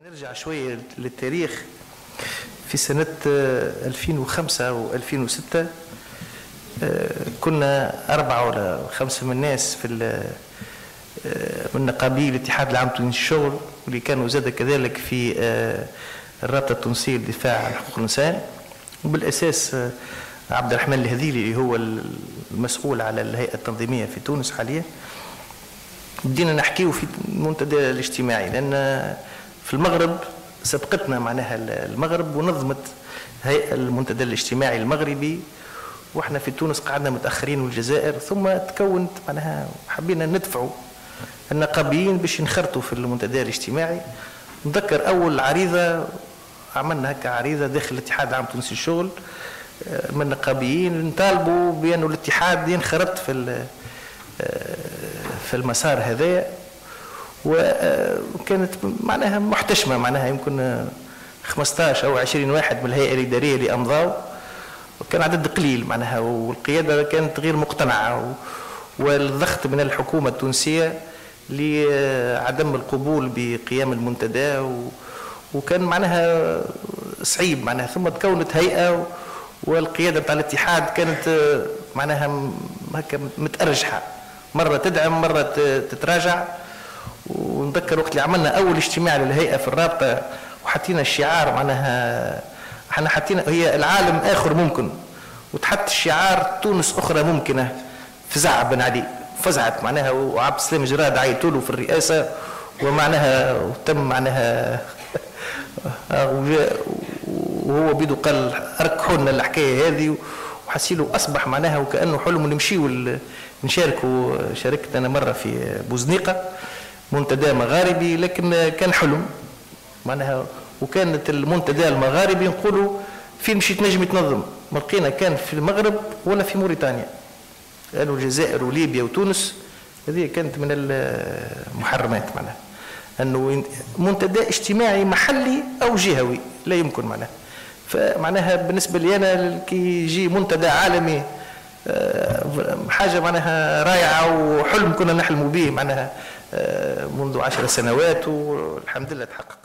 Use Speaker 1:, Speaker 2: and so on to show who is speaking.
Speaker 1: نرجع شوية للتاريخ. في سنة 2005 و2006 كنا 4 ولا 5 من الناس من نقابي الاتحاد العام التونسي للشغل، واللي كانوا زاد كذلك في الرابطة التونسية للدفاع عن حقوق الإنسان، وبالأساس عبد الرحمن الهذيلي اللي هو المسؤول على الهيئة التنظيمية في تونس حاليا. بدينا نحكيه في المنتدى الاجتماعي، لأن في المغرب سبقتنا معناها المغرب ونظمت هيئة المنتدى الاجتماعي المغربي، واحنا في تونس قعدنا متأخرين والجزائر، ثم تكونت معناها حبينا ندفعوا النقابيين باش ينخرطوا في المنتدى الاجتماعي. نذكر أول عريضة عملنا هكا عريضة داخل الاتحاد العام التونسي للشغل من النقابيين نطالبوا بأنه الاتحاد ينخرط في المسار هذا، وكانت معناها محتشمة، معناها يمكن 15 أو 20 واحد من الهيئة الإدارية اللي أمضاوا، وكان عدد قليل معناها، والقيادة كانت غير مقتنعة، والضغط من الحكومة التونسية لعدم القبول بقيام المنتدى، وكان معناها صعيب معناها. ثم تكونت هيئة، والقيادة بتاع الاتحاد كانت معناها هكا متأرجحة، مرة تدعم مرة تتراجع. ونذكر وقت اللي عملنا أول اجتماع للهيئة في الرابطة وحطينا الشعار معناها احنا حطينا هي العالم آخر ممكن، وتحط الشعار تونس أخرى ممكنة، فزع بن علي، فزعت معناها، وعبد السلام جراد عيطوا له في الرئاسة، ومعناها وتم معناها وهو بيدو قال اركحوا لنا الحكايه هذه، وحسيله اصبح معناها وكانه حلم نمشيو نشاركوا. شاركت انا مره في بوزنيقه منتدى مغاربي، لكن كان حلم معناها، وكانت المنتدى المغاربي نقولوا فين مشيت نجم تنظم، ما لقينا كان في المغرب ولا في موريتانيا، قالوا الجزائر وليبيا وتونس. هذه كانت من المحرمات معناها، انه منتدى اجتماعي محلي او جهوي لا يمكن معناها. فمعناها بالنسبه لي انا كي يجي منتدى عالمي حاجه معناها رائعه، وحلم كنا نحلموا به معناها منذ 10 سنوات، والحمد لله تحقق.